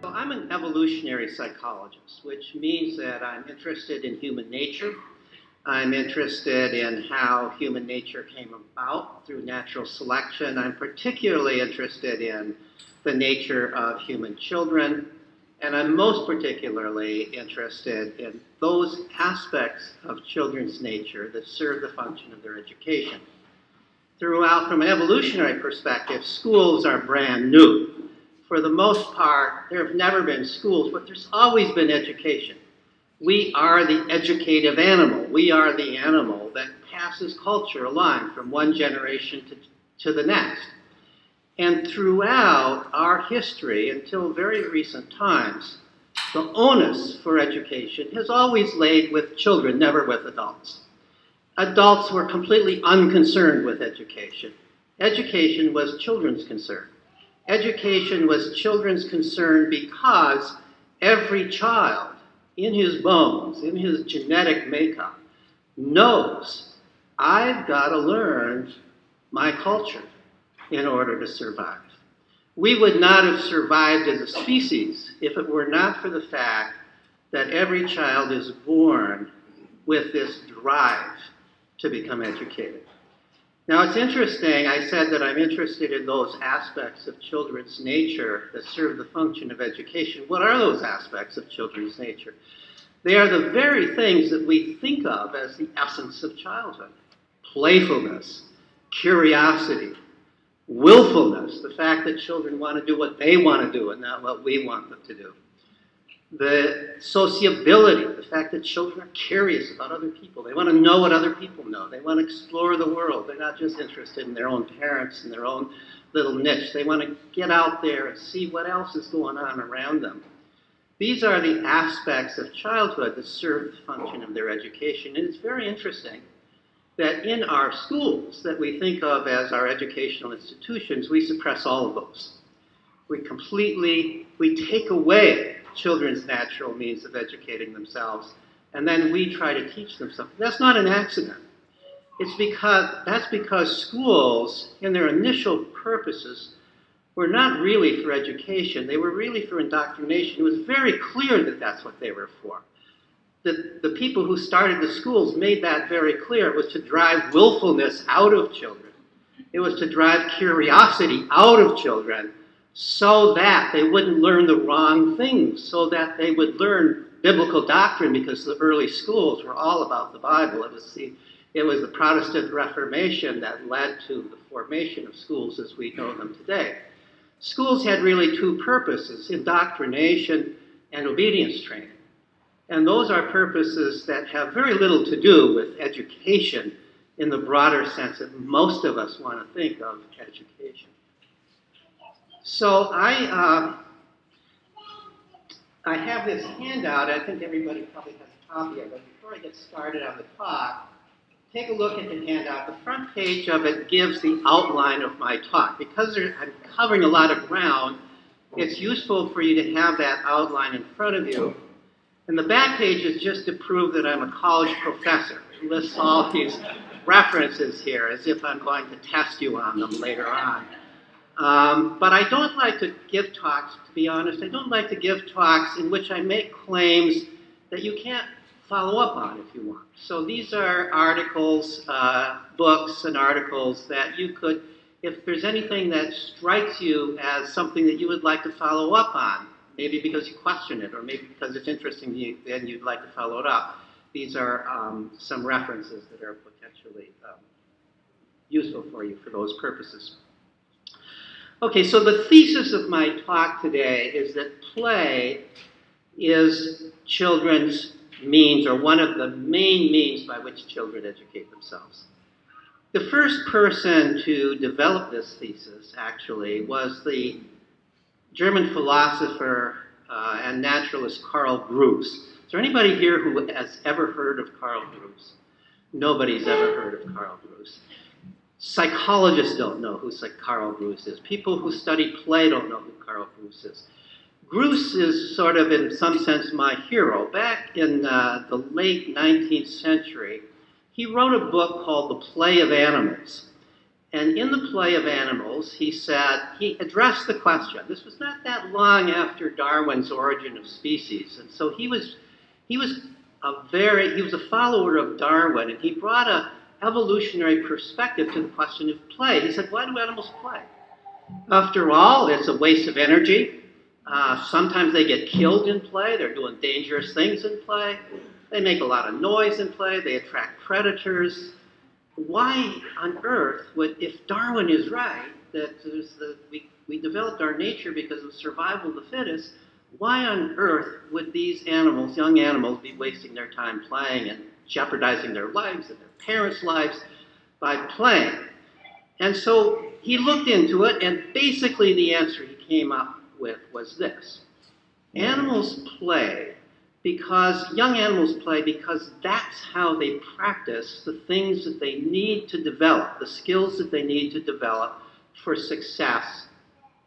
Well, I'm an evolutionary psychologist, which means that I'm interested in human nature. I'm interested in how human nature came about through natural selection. I'm particularly interested in the nature of human children, and I'm most particularly interested in those aspects of children's nature that serve the function of their education. Throughout, from an evolutionary perspective, schools are brand new. For the most part, there have never been schools, but there's always been education. We are the educative animal. We are the animal that passes culture along from one generation to the next. And throughout our history, until very recent times, the onus for education has always laid with children, never with adults. Adults were completely unconcerned with education. Education was children's concern. Education was children's concern because every child, in his bones, in his genetic makeup, knows I've got to learn my culture in order to survive. We would not have survived as a species if it were not for the fact that every child is born with this drive to become educated. Now, it's interesting, I said that I'm interested in those aspects of children's nature that serve the function of education. What are those aspects of children's nature? They are the very things that we think of as the essence of childhood. Playfulness, curiosity, willfulness, the fact that children want to do what they want to do and not what we want them to do. The sociability, the fact that children are curious about other people. They want to know what other people know. They want to explore the world. They're not just interested in their own parents and their own little niche. They want to get out there and see what else is going on around them. These are the aspects of childhood that serve the function of their education. And it's very interesting that in our schools that we think of as our educational institutions, we suppress all of those. We take away children's natural means of educating themselves, and then we try to teach them something. That's not an accident. That's because schools, in their initial purposes, were not really for education. They were really for indoctrination. It was very clear that that's what they were for. The people who started the schools made that very clear. It was to drive willfulness out of children. It was to drive curiosity out of children, so that they wouldn't learn the wrong things, so that they would learn biblical doctrine, because the early schools were all about the Bible. It was the Protestant Reformation that led to the formation of schools as we know them today. Schools had really two purposes: indoctrination and obedience training. And those are purposes that have very little to do with education in the broader sense that most of us want to think of education. So I have this handout. I think everybody probably has a copy of it. Before I get started on the talk, take a look at the handout. The front page of it gives the outline of my talk. Because I'm covering a lot of ground, it's useful for you to have that outline in front of you. And the back page is just to prove that I'm a college professor. It lists all these references here as if I'm going to test you on them later on. But I don't like to give talks, to be honest. I don't like to give talks in which I make claims that you can't follow up on if you want. So these are articles, books and articles that you could, if there's anything that strikes you as something that you would like to follow up on, maybe because you question it or maybe because it's interesting to you, then you'd like to follow it up. These are some references that are potentially useful for you for those purposes. Okay, so the thesis of my talk today is that play is children's means, or one of the main means by which children educate themselves. The first person to develop this thesis, actually, was the German philosopher and naturalist Karl Groos. Is there anybody here who has ever heard of Karl Groos? Nobody's ever heard of Karl Groos. Psychologists don't know who Karl Groos is. People who study play don't know who Karl Groos is. Groos is sort of, in some sense, my hero. Back in the late 19th century, he wrote a book called The Play of Animals. And in the play of animals, he addressed the question. This was not that long after Darwin's Origin of Species. And so he was a follower of Darwin, and he brought an evolutionary perspective to the question of play. He said, why do animals play? After all, it's a waste of energy. Sometimes they get killed in play. They're doing dangerous things in play. They make a lot of noise in play. They attract predators. Why on earth if Darwin is right, that we developed our nature because of survival of the fittest, why on earth would these animals, young animals, be wasting their time playing and jeopardizing their lives and their parents' lives by playing? And so he looked into it, and basically the answer he came up with was this. Young animals play because that's how they practice the things that they need to develop, the skills that they need to develop for success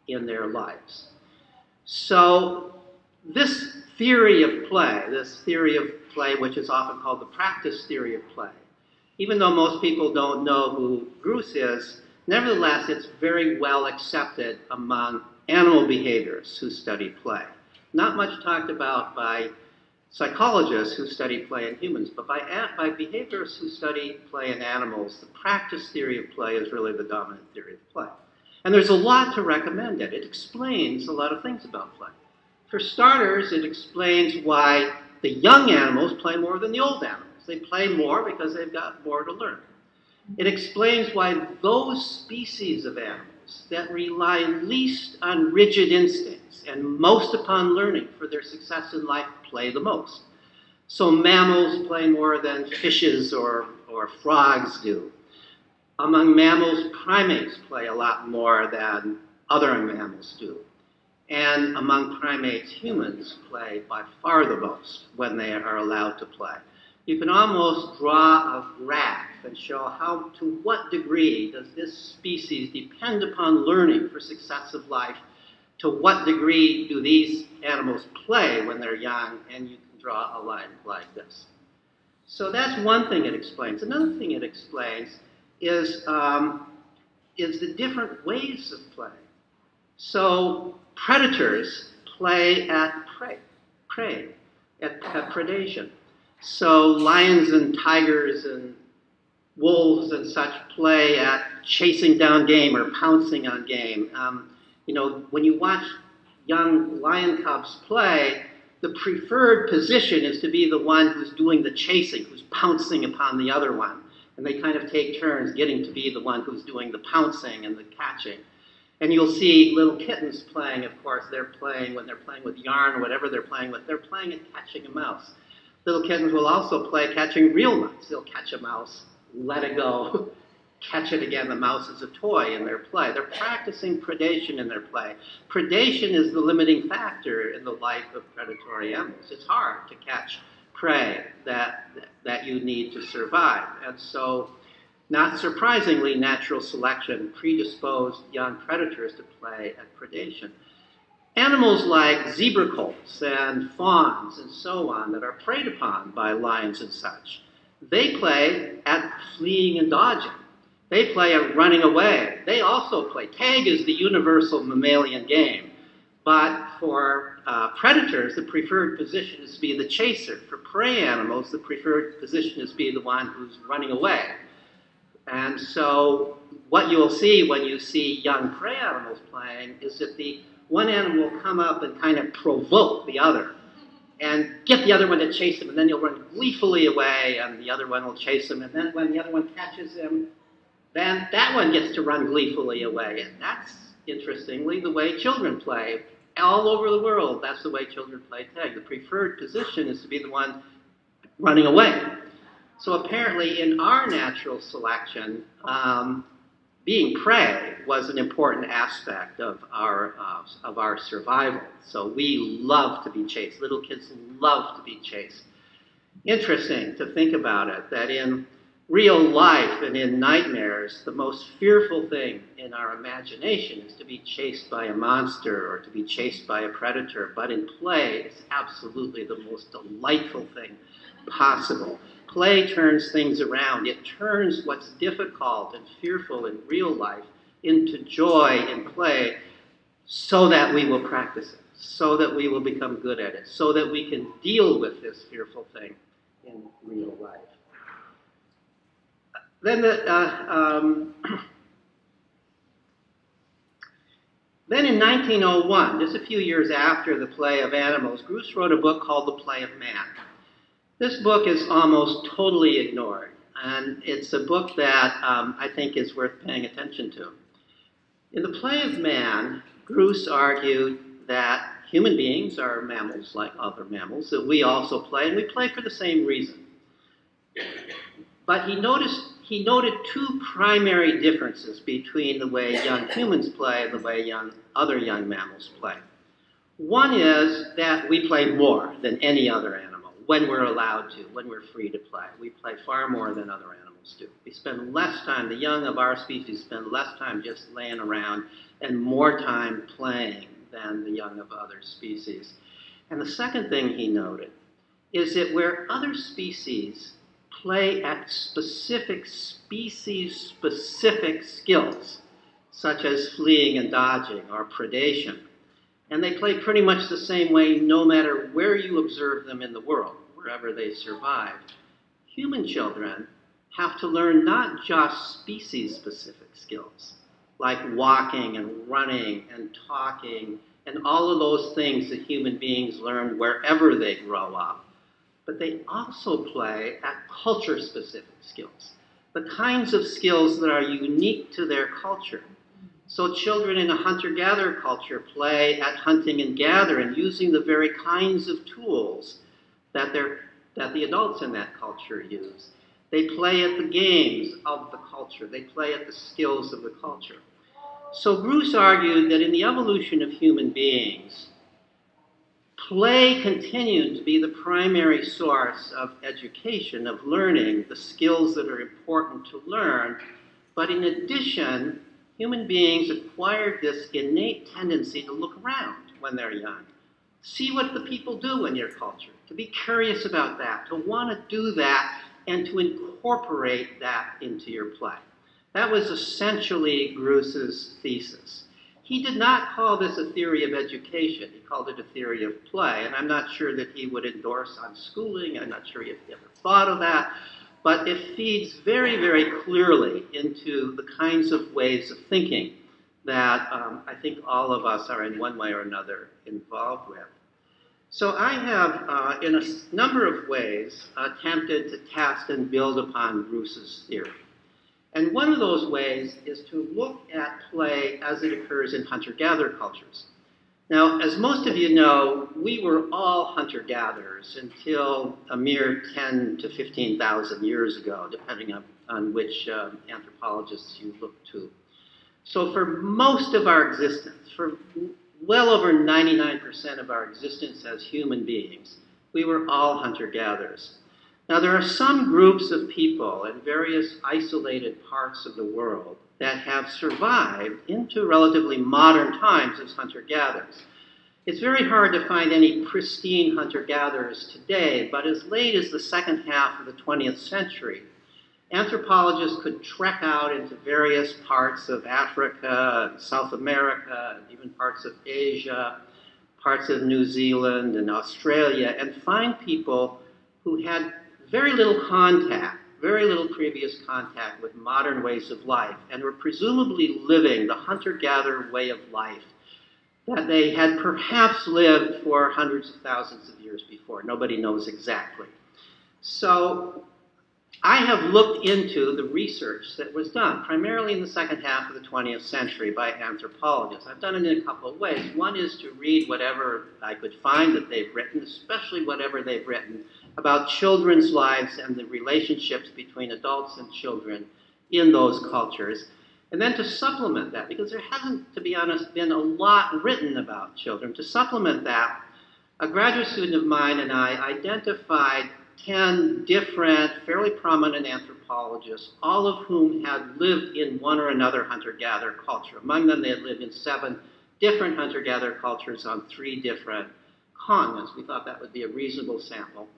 in their lives. So this theory of play, which is often called the practice theory of play, even though most people don't know who Gruss is, nevertheless, it's very well accepted among animal behaviorists who study play. Not much talked about by psychologists who study play in humans, but by behaviorists who study play in animals, the practice theory of play is really the dominant theory of play. And there's a lot to recommend it. It explains a lot of things about play. For starters, it explains why the young animals play more than the old animals. They play more because they've got more to learn. It explains why those species of animals that rely least on rigid instincts and most upon learning for their success in life play the most. So mammals play more than fishes or frogs do. Among mammals, primates play a lot more than other mammals do. And among primates, humans play by far the most when they are allowed to play. You can almost draw a graph and show to what degree does this species depend upon learning for success of life. To what degree do these animals play when they're young? And you can draw a line like this. So that's one thing it explains. Another thing it explains is the different ways of play. So predators play at prey, at predation. So lions and tigers and wolves and such play at chasing down game or pouncing on game. When you watch young lion cubs play, the preferred position is to be the one who's doing the chasing, who's pouncing upon the other one. And they kind of take turns getting to be the one who's doing the pouncing and the catching. And you'll see little kittens playing, of course. When they're playing with yarn or whatever they're playing at catching a mouse. Little kittens will also play catching real mice. They'll catch a mouse, let it go, catch it again. The mouse is a toy in their play. They're practicing predation in their play. Predation is the limiting factor in the life of predatory animals. It's hard to catch prey that you need to survive. And so, not surprisingly, natural selection predisposed young predators to play at predation. Animals like zebra colts and fawns and so on that are preyed upon by lions and such, they play at fleeing and dodging. They play at running away. They also play. Tag is the universal mammalian game. But for predators, the preferred position is to be the chaser. For prey animals, the preferred position is to be the one who's running away. And so what you'll see when you see young prey animals playing is that the one animal will come up and kind of provoke the other and get the other one to chase him, and then he'll run gleefully away, and the other one will chase him, and then when the other one catches him, then that one gets to run gleefully away. And that's, interestingly, the way children play. All over the world, that's the way children play tag. The preferred position is to be the one running away. So apparently, in our natural selection, being prey was an important aspect of our survival. So we love to be chased. Little kids love to be chased. Interesting to think about it, that in real life and in nightmares, the most fearful thing in our imagination is to be chased by a monster or to be chased by a predator. But in play, it's absolutely the most delightful thing possible. Play turns things around. It turns what's difficult and fearful in real life into joy in play so that we will practice it, so that we will become good at it, so that we can deal with this fearful thing in real life. Then in 1901, just a few years after the play of animals, Groos wrote a book called The Play of Man. This book is almost totally ignored, and it's a book that I think is worth paying attention to. In The Play of Man, Groos argued that human beings are mammals like other mammals, that we also play, and we play for the same reason. But he noted two primary differences between the way young humans play and the way other young mammals play. One is that we play more than any other animal when we're allowed to, when we're free to play. We play far more than other animals do. We spend less time, the young of our species spend less time just laying around and more time playing than the young of other species. And the second thing he noted is that where other species play at specific species-specific skills, such as fleeing and dodging or predation, and they play pretty much the same way no matter where you observe them in the world, wherever they survive. Human children have to learn not just species-specific skills, like walking and running and talking and all of those things that human beings learn wherever they grow up, but they also play at culture-specific skills, the kinds of skills that are unique to their culture. So children in a hunter-gatherer culture play at hunting and gathering using the very kinds of tools that the adults in that culture use. They play at the games of the culture. They play at the skills of the culture. So Groos argued that in the evolution of human beings, play continued to be the primary source of education, of learning, the skills that are important to learn. But in addition, human beings acquired this innate tendency to look around when they're young. See what the people do in your culture, to be curious about that, to want to do that, and to incorporate that into your play. That was essentially Groos's thesis. He did not call this a theory of education. He called it a theory of play, and I'm not sure that he would endorse unschooling. I'm not sure if he ever thought of that, but it feeds very, very clearly into the kinds of ways of thinking that I think all of us are in one way or another involved with. So I have, in a number of ways, attempted to test and build upon Groos's theory. And one of those ways is to look at play as it occurs in hunter-gatherer cultures. Now, as most of you know, we were all hunter-gatherers until a mere 10 to 15,000 years ago, depending on which anthropologists you look to. So for most of our existence, for well over 99% of our existence as human beings, we were all hunter-gatherers. Now, there are some groups of people in various isolated parts of the world that have survived into relatively modern times as hunter-gatherers. It's very hard to find any pristine hunter-gatherers today, but as late as the second half of the 20th century, anthropologists could trek out into various parts of Africa, and South America, and even parts of Asia, parts of New Zealand and Australia, and find people who had very little contact, very little previous contact with modern ways of life, and were presumably living the hunter-gatherer way of life that they had perhaps lived for hundreds of thousands of years before. Nobody knows exactly. So I have looked into the research that was done, primarily in the second half of the 20th century by anthropologists. I've done it in a couple of ways. One is to read whatever I could find that they've written, especially whatever they've written about children's lives and the relationships between adults and children in those cultures. And then to supplement that, because there hasn't, to be honest, been a lot written about children. To supplement that, a graduate student of mine and I identified 10 different, fairly prominent anthropologists, all of whom had lived in one or another hunter-gatherer culture. Among them, they had lived in 7 different hunter-gatherer cultures on 3 different continents. We thought that would be a reasonable sample.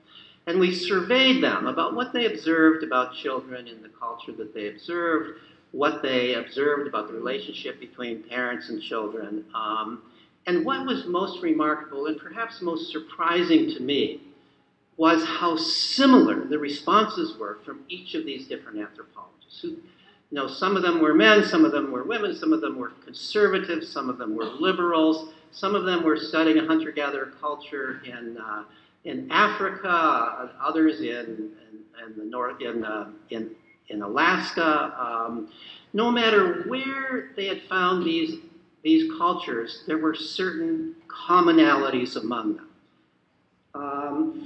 And we surveyed them about what they observed about children in the culture that they observed, what they observed about the relationship between parents and children. And what was most remarkable and perhaps most surprising to me was how similar the responses were from each of these different anthropologists. Who, some of them were men, some of them were women, some of them were conservatives, some of them were liberals, some of them were studying a hunter-gatherer culture in Africa, others in the north, in Alaska. No matter where they had found these cultures, there were certain commonalities among them.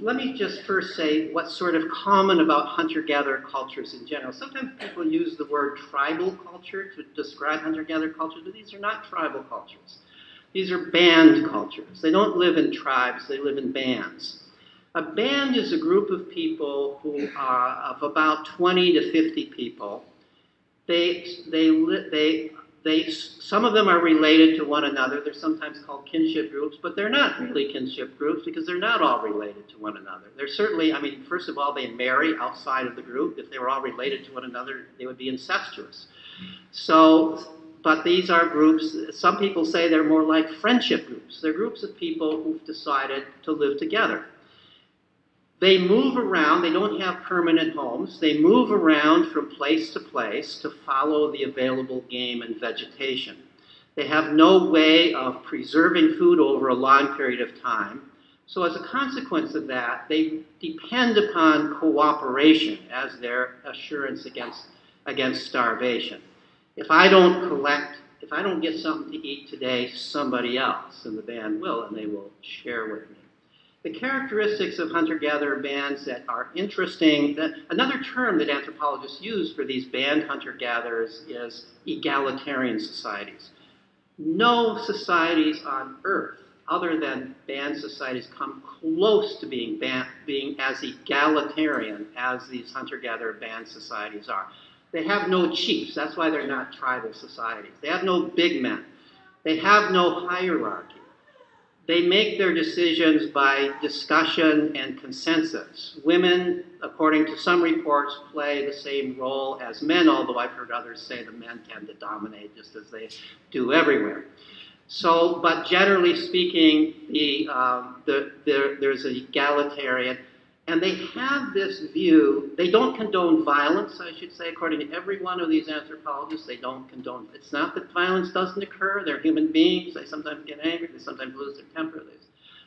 Let me just first say what's sort of common about hunter-gatherer cultures in general. Sometimes people use the word tribal culture to describe hunter-gatherer cultures, but these are not tribal cultures. These are band cultures. They don't live in tribes, they live in bands. A band is a group of people who are of about 20 to 50 people. Some of them are related to one another. They're sometimes called kinship groups, but they're not really kinship groups because they're not all related to one another. They're certainly, first of all, they marry outside of the group. If they were all related to one another, they would be incestuous. But these are groups, some people say they're more like friendship groups. They're groups of people who've decided to live together. They move around, they don't have permanent homes. They move around from place to place to follow the available game and vegetation. They have no way of preserving food over a long period of time. So as a consequence of that, they depend upon cooperation as their assurance against starvation. If I don't get something to eat today, somebody else in the band will, and they will share with me. The characteristics of hunter-gatherer bands that are interesting, another term that anthropologists use for these band hunter-gatherers is egalitarian societies. No societies on earth other than band societies come close to being as egalitarian as these hunter-gatherer band societies are. They have no chiefs. That's why they're not tribal societies. They have no big men. They have no hierarchy. They make their decisions by discussion and consensus. Women, according to some reports, play the same role as men, although I've heard others say the men tend to dominate just as they do everywhere. But generally speaking, there's an egalitarian, and they have this view. They don't condone violence, I should say, according to every one of these anthropologists. They don't condone. It's not that violence doesn't occur. They're human beings. They sometimes get angry. They sometimes lose their temper.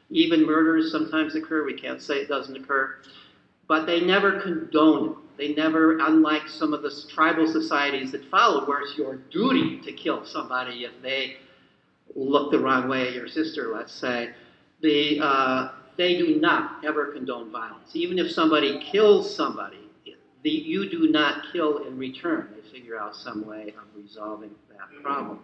Even murders sometimes occur. We can't say it doesn't occur. But they never condone it. They never, unlike some of the tribal societies that followed, where it's your duty to kill somebody if they look the wrong way at your sister, let's say, they do not ever condone violence. Even if somebody kills somebody, you do not kill in return. They figure out some way of resolving that problem.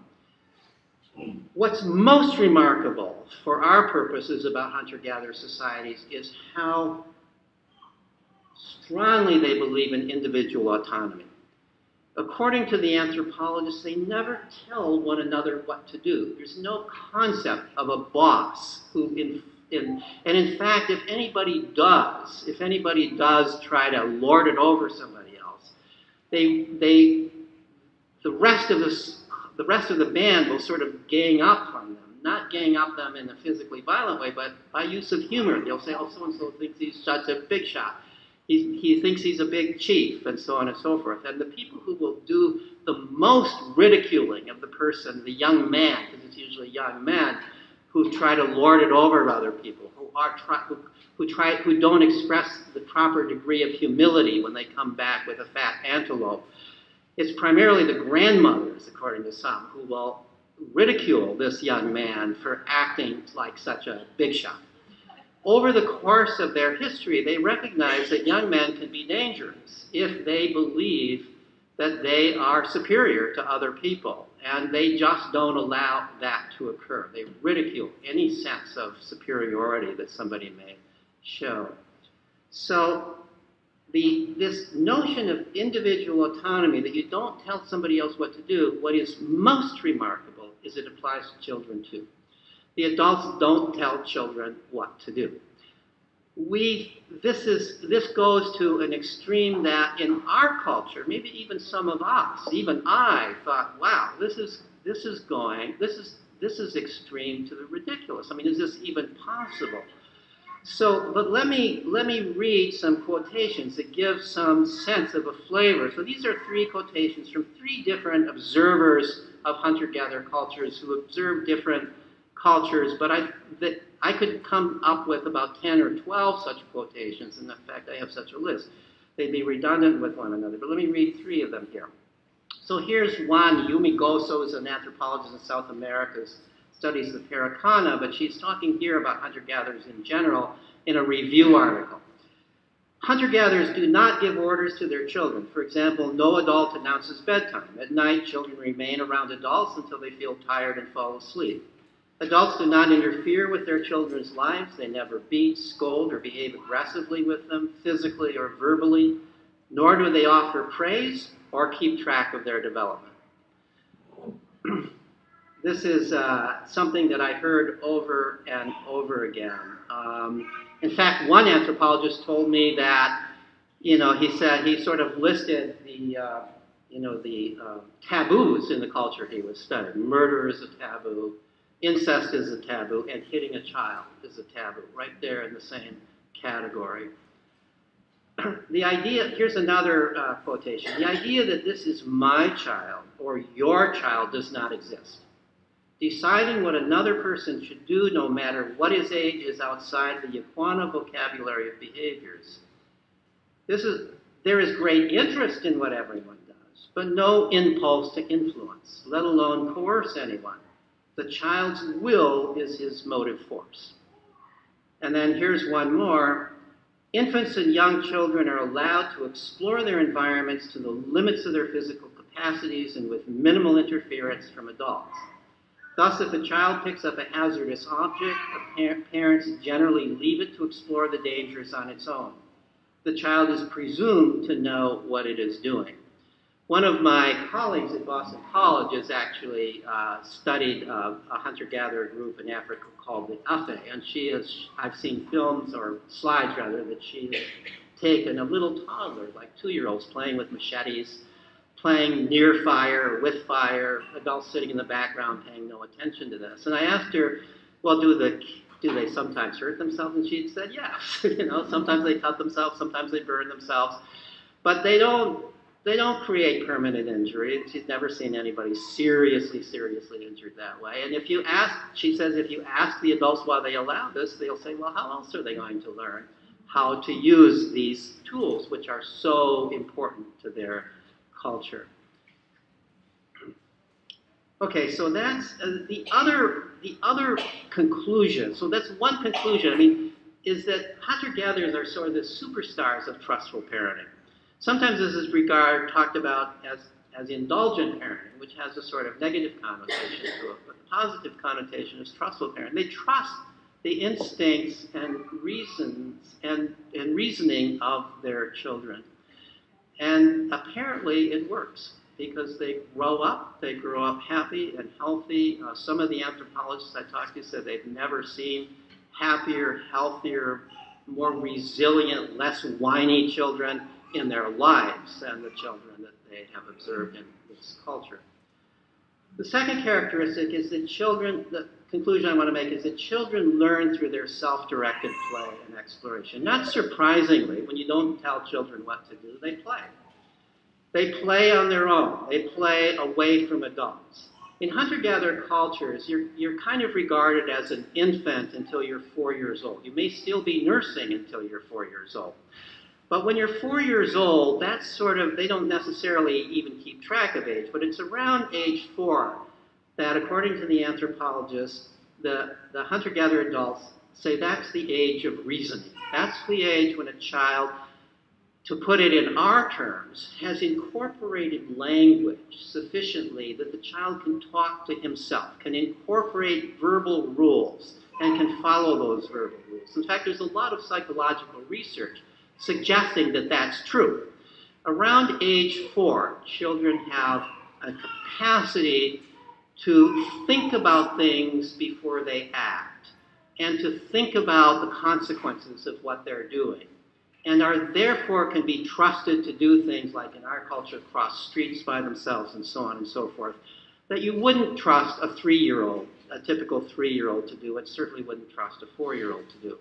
What's most remarkable for our purposes about hunter-gatherer societies is how strongly they believe in individual autonomy. According to the anthropologists, they never tell one another what to do. There's no concept of a boss and in fact, if anybody does try to lord it over somebody else, the rest of the band will sort of gang up on them. Not gang up them in a physically violent way, but by use of humor. They'll say, oh, so-and-so thinks he's such a big shot. He thinks he's a big chief, and so on and so forth. And the people who will do the most ridiculing of the person, the young man, because it's usually young men, who try to lord it over other people, who don't express the proper degree of humility when they come back with a fat antelope. It's primarily the grandmothers, according to some, who will ridicule this young man for acting like such a big shot. Over the course of their history, they recognize that young men can be dangerous if they believe that they are superior to other people, and they just don't allow that to occur. They ridicule any sense of superiority that somebody may show. So this notion of individual autonomy, that you don't tell somebody else what to do, what is most remarkable is it applies to children too. The adults don't tell children what to do. this goes to an extreme that in our culture, maybe even some of us, even I thought, wow, this is extreme to the ridiculous. I mean, is this even possible? So, but let me read some quotations that give some sense of a flavor. So these are 3 quotations from 3 different observers of hunter-gatherer cultures who observe different cultures, but I could come up with about 10 or 12 such quotations. In fact, I have such a list. They'd be redundant with one another, but let me read 3 of them here. So here's one. Yumi Goso is an anthropologist in South America, studies the Paracana, but she's talking here about hunter-gatherers in general in a review article. Hunter-gatherers do not give orders to their children. For example, no adult announces bedtime. At night, children remain around adults until they feel tired and fall asleep. Adults do not interfere with their children's lives. They never beat, scold, or behave aggressively with them, physically or verbally, nor do they offer praise or keep track of their development. This is something that I heard over and over again. In fact, one anthropologist told me that, he said he sort of listed the taboos in the culture he was studying. Murder is a taboo, incest is a taboo, and hitting a child is a taboo, right there in the same category. The idea, here's another quotation, the idea that this is my child or your child does not exist. Deciding what another person should do, no matter what his age, is outside the Yaquana vocabulary of behaviors. There is great interest in what everyone does, but no impulse to influence, let alone coerce anyone. The child's will is his motive force. And then here's one more. Infants and young children are allowed to explore their environments to the limits of their physical capacities and with minimal interference from adults. Thus, if a child picks up a hazardous object, parents generally leave it to explore the dangers on its own. The child is presumed to know what it is doing. One of my colleagues at Boston College has actually studied a hunter-gatherer group in Africa called the Afe, and I've seen films, or slides rather, that she has taken of little toddlers, like 2-year-olds, playing with machetes, playing near fire or with fire, adults sitting in the background paying no attention to this. And I asked her, well, do they sometimes hurt themselves? And she said, yes. Sometimes they cut themselves, sometimes they burn themselves, but they don't create permanent injury. She's never seen anybody seriously injured that way. And she says, if you ask the adults why they allow this, they'll say, well, how else are they going to learn how to use these tools, which are so important to their culture? Okay, so that's the other conclusion. So that's one conclusion, is that hunter-gatherers are sort of the superstars of trustful parenting. Sometimes this is talked about as indulgent parenting, which has a sort of negative connotation to it, but the positive connotation is trustful parenting. They trust the instincts and reasons and reasoning of their children. And apparently it works because they grow up happy and healthy. Some of the anthropologists I talked to said they've never seen happier, healthier, more resilient, less whiny children in their lives than the children that they have observed in this culture. The second characteristic is that the conclusion I want to make is that children learn through their self-directed play and exploration. Not surprisingly, when you don't tell children what to do, they play. They play on their own. They play away from adults. In hunter-gatherer cultures, you're kind of regarded as an infant until you're 4 years old. You may still be nursing until you're 4 years old. But when you're 4 years old, that's sort of, they don't necessarily even keep track of age, but it's around age 4 that, according to the anthropologists, the hunter-gatherer adults say that's the age of reasoning. That's the age when a child, to put it in our terms, has incorporated language sufficiently that the child can talk to himself, can incorporate verbal rules, and can follow those verbal rules. In fact, there's a lot of psychological research suggesting that that's true. Around age 4, children have a capacity to think about things before they act, and to think about the consequences of what they're doing, and are therefore can be trusted to do things like in our culture cross streets by themselves and so on and so forth, that you wouldn't trust a 3-year-old, a typical 3-year-old to do, and certainly wouldn't trust a 4-year-old to do.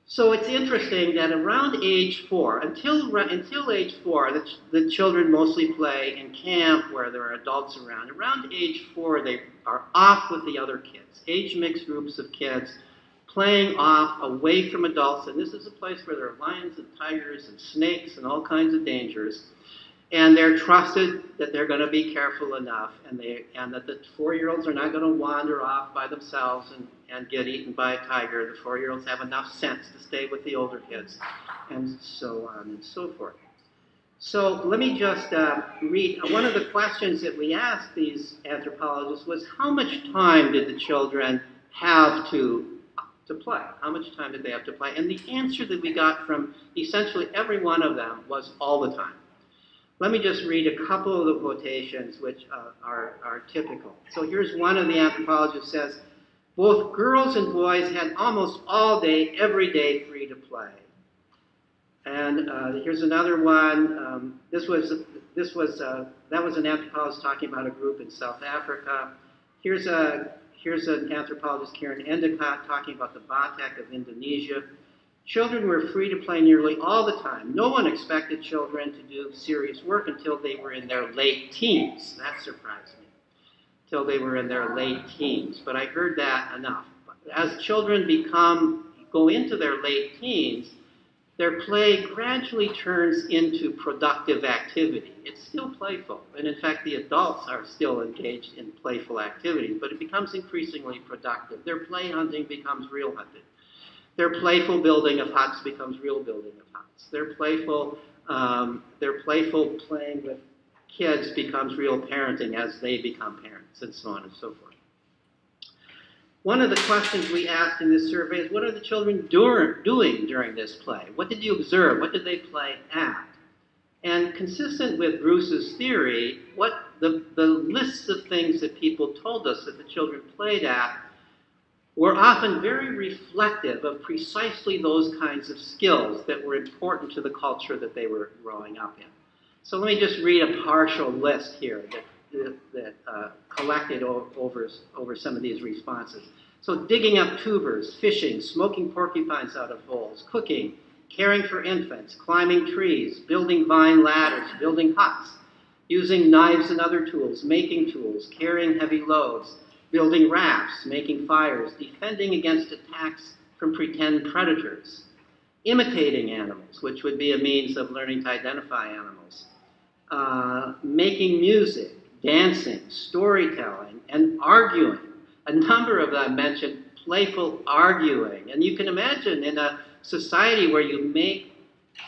So it's interesting that around age 4, until age 4, the children mostly play in camp where there are adults around. Around age 4, they are off with the other kids, age-mixed groups of kids, playing off away from adults. And this is a place where there are lions and tigers and snakes and all kinds of dangers. And they're trusted that they're going to be careful enough, and that the 4-year-olds are not going to wander off by themselves and get eaten by a tiger. The 4-year-olds have enough sense to stay with the older kids, and so on and so forth. So let me just read. One of the questions that we asked these anthropologists was, how much time did the children have to play? How much time did they have to play? And the answer that we got from essentially every one of them was all the time. Let me just read a couple of the quotations which are typical. So here's one of the anthropologists says, both girls and boys had almost all day, every day, free to play. And here's another one. That was an anthropologist talking about a group in South Africa. Here's an anthropologist, Karen Endicott, talking about the Batak of Indonesia. Children were free to play nearly all the time. No one expected children to do serious work until they were in their late teens. That surprised me. Till they were in their late teens. But I heard that enough. As children go into their late teens, their play gradually turns into productive activity. It's still playful. And in fact, the adults are still engaged in playful activities, but it becomes increasingly productive. Their play hunting becomes real hunting. Their playful building of huts becomes real building of huts. Their playful playing with kids becomes real parenting as they become parents, and so on and so forth. One of the questions we asked in this survey is, what are the children doing during this play? What did you observe? What did they play at? And consistent with Bruce's theory, what the lists of things that people told us that the children played at were often very reflective of precisely those kinds of skills that were important to the culture that they were growing up in. So let me just read a partial list here that collected over some of these responses. So digging up tubers, fishing, smoking porcupines out of holes, cooking, caring for infants, climbing trees, building vine ladders, building huts, using knives and other tools, making tools, carrying heavy loads, building rafts, making fires, defending against attacks from pretend predators, imitating animals, which would be a means of learning to identify animals, making music, dancing, storytelling, and arguing. A number of them mentioned playful arguing. And you can imagine in a society where you make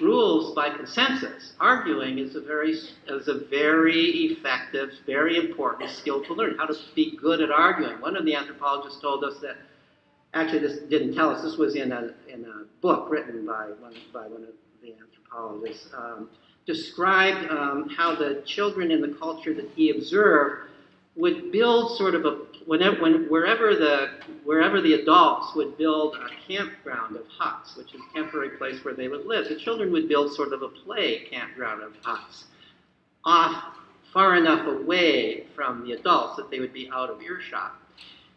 rules by consensus, arguing is a very effective, very important skill to learn, how to be good at arguing. One of the anthropologists told us that, actually this didn't tell us, this was in a book written by one of the anthropologists, described how the children in the culture that he observed would build sort of wherever the adults would build a campground of huts, which is a temporary place where they would live, the children would build sort of a play campground of huts, far enough away from the adults that they would be out of earshot.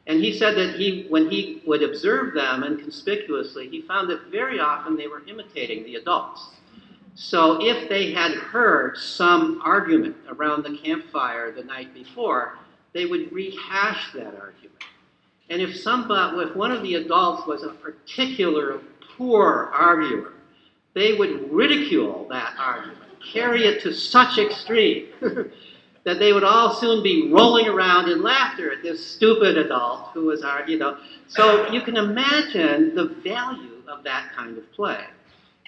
And he said that when he would observe them inconspicuously, he found that very often they were imitating the adults. So if they had heard some argument around the campfire the night before, they would rehash that argument. And if one of the adults was a particular poor arguer, they would ridicule that argument, carry it to such extreme that they would all soon be rolling around in laughter at this stupid adult who was arguing. So you can imagine the value of that kind of play.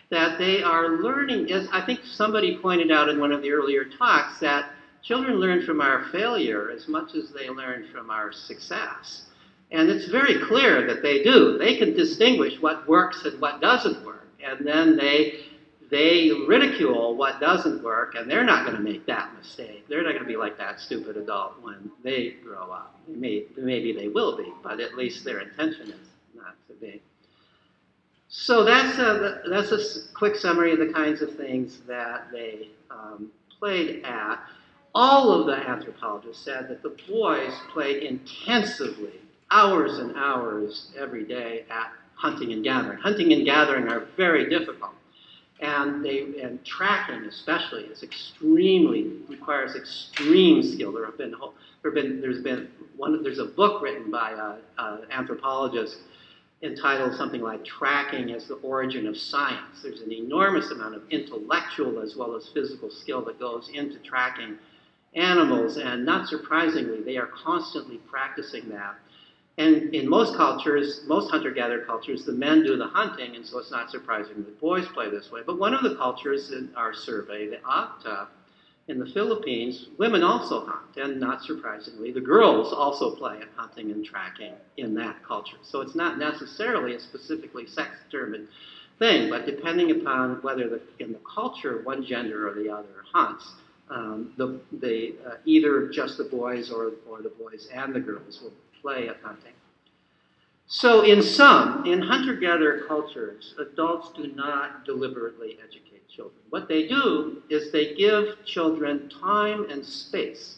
That they are learning, as I think somebody pointed out in one of the earlier talks, that children learn from our failure as much as they learn from our success. And it's very clear that they do. They can distinguish what works and what doesn't work. And then they ridicule what doesn't work, and they're not going to make that mistake. They're not going to be like that stupid adult when they grow up. Maybe they will be, but at least their intention is not to be. So that's a quick summary of the kinds of things that they played at. All of the anthropologists said that the boys played intensively, hours and hours every day at hunting and gathering. Hunting and gathering are very difficult. And tracking especially requires extreme skill. There's a book written by an anthropologist entitled something like Tracking as the Origin of Science. There's an enormous amount of intellectual as well as physical skill that goes into tracking animals, and not surprisingly, they are constantly practicing that. And in most cultures, most hunter-gatherer cultures, the men do the hunting, and so it's not surprising that boys play this way. But one of the cultures in our survey, the Acta, in the Philippines, women also hunt, and not surprisingly, the girls also play at hunting and tracking in that culture. So it's not necessarily a specifically sex-determined thing, but depending upon whether in the culture one gender or the other hunts, either just the boys or the boys and the girls will play at hunting. So in hunter-gatherer cultures, adults do not deliberately educate children. What they do is they give children time and space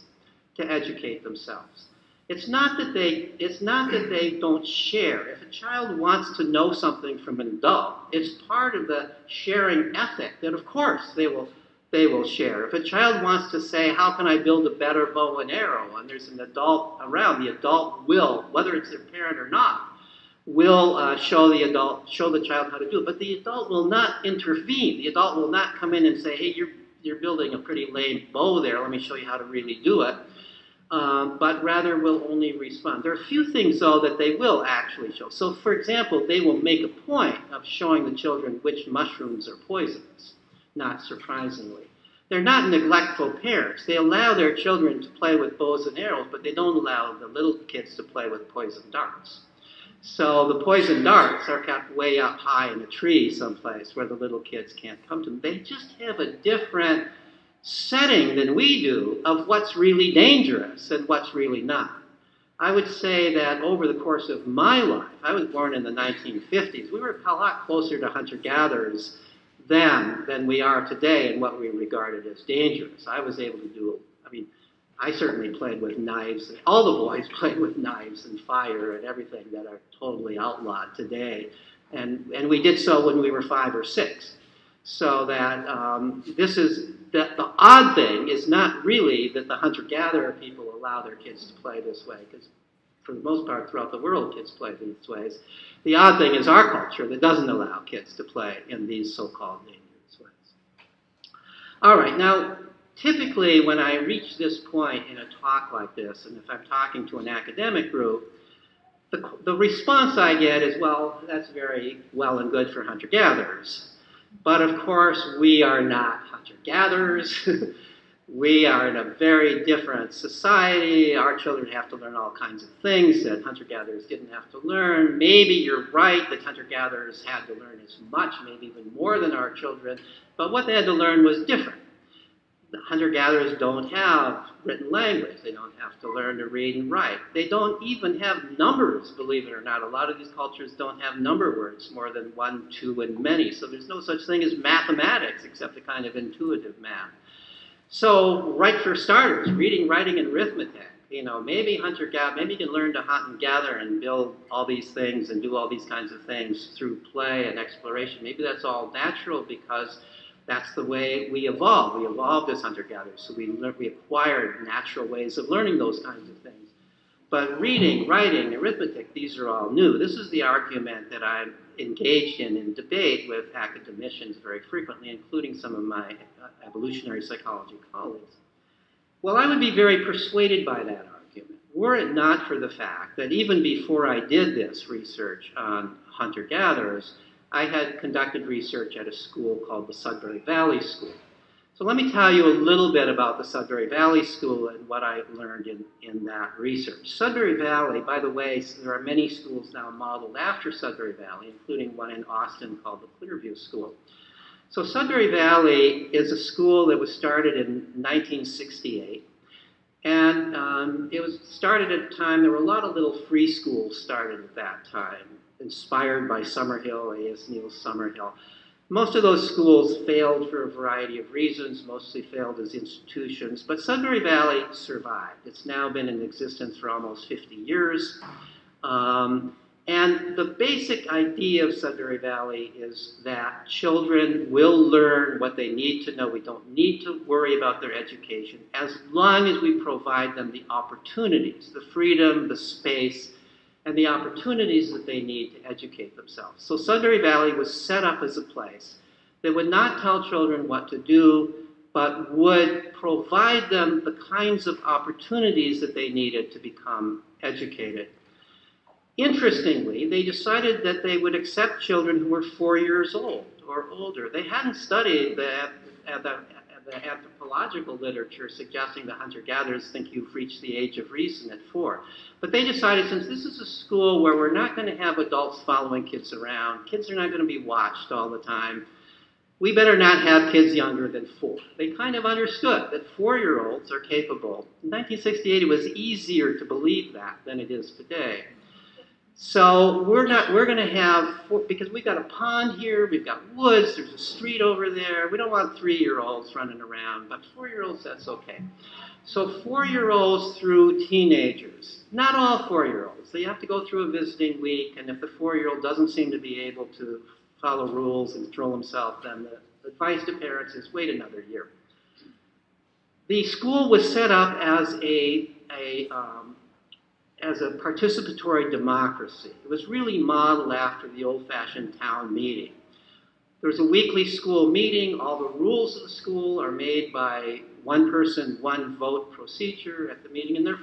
to educate themselves. It's not that they don't share. If a child wants to know something from an adult, it's part of the sharing ethic that, of course, they will share. If a child wants to say, how can I build a better bow and arrow, and there's an adult around, the adult will, whether it's their parent or not, will show the child how to do it. But the adult will not intervene. The adult will not come in and say, hey, you're building a pretty lame bow there. Let me show you how to really do it. But rather will only respond. There are a few things, though, that they will actually show. So, for example, they will make a point of showing the children which mushrooms are poisonous, not surprisingly. They're not neglectful parents. They allow their children to play with bows and arrows, but they don't allow the little kids to play with poison darts. So the poison darts are kept way up high in a tree someplace where the little kids can't come to them. They just have a different setting than we do of what's really dangerous and what's really not. I would say that over the course of my life, I was born in the 1950s, we were a lot closer to hunter-gatherers then than we are today in what we regarded as dangerous. I was able to I certainly played with knives. All the boys played with knives and fire and everything that are totally outlawed today. And we did so when we were 5 or 6. So that the odd thing is not really that the hunter-gatherer people allow their kids to play this way, because for the most part throughout the world kids play these ways. The odd thing is our culture that doesn't allow kids to play in these so-called dangerous ways. All right, now, typically, when I reach this point in a talk like this, and if I'm talking to an academic group, the response I get is, well, that's very well and good for hunter-gatherers. But of course, we are not hunter-gatherers. We are in a very different society. Our children have to learn all kinds of things that hunter-gatherers didn't have to learn. Maybe you're right that hunter-gatherers had to learn as much, maybe even more than our children. But what they had to learn was different. The hunter-gatherers don't have written language. They don't have to learn to read and write. They don't even have numbers, believe it or not. A lot of these cultures don't have number words more than 1, 2, and many. So there's no such thing as mathematics except a kind of intuitive math. So right for starters, reading, writing, and arithmetic. Maybe maybe you can learn to hunt and gather and build all these things and do all these kinds of things through play and exploration. Maybe that's all natural because that's the way we evolved. We evolved as hunter-gatherers, so we acquired natural ways of learning those kinds of things. But reading, writing, arithmetic, these are all new. This is the argument that I'm engaged in debate with academicians very frequently, including some of my evolutionary psychology colleagues. Well, I would be very persuaded by that argument, were it not for the fact that even before I did this research on hunter-gatherers, I had conducted research at a school called the Sudbury Valley School. So let me tell you a little bit about the Sudbury Valley School and what I learned in that research. Sudbury Valley, by the way, there are many schools now modeled after Sudbury Valley, including one in Austin called the Clearview School. So Sudbury Valley is a school that was started in 1968. And it was started at a time, there were a lot of little free schools started at that time. inspired by Summerhill, A.S. Neill's Summerhill. Most of those schools failed for a variety of reasons, mostly failed as institutions, but Sudbury Valley survived. It's now been in existence for almost 50 years. And the basic idea of Sudbury Valley is that children will learn what they need to know. We don't need to worry about their education as long as we provide them the opportunities, the freedom, the space, and the opportunities that they need to educate themselves. So Sudbury Valley was set up as a place that would not tell children what to do, but would provide them the kinds of opportunities that they needed to become educated. Interestingly, they decided that they would accept children who were 4 years old or older. They hadn't studied the anthropological literature suggesting that hunter-gatherers think you've reached the age of reason at 4. But they decided, since this is a school where we're not going to have adults following kids around, kids are not going to be watched all the time, we better not have kids younger than 4. They kind of understood that 4-year-olds are capable. In 1968, it was easier to believe that than it is today. So we're going to have, because we've got a pond here, we've got woods, there's a street over there. We don't want 3-year-olds running around, but 4-year-olds, that's okay. So 4-year-olds through teenagers. Not all 4-year-olds. They have to go through a visiting week, and if the 4-year-old doesn't seem to be able to follow rules and control himself, then the advice to parents is wait another year. The school was set up as a participatory democracy. It was really modeled after the old-fashioned town meeting. There was a weekly school meeting. All the rules of the school are made by one person, one vote procedure at the meeting, and they're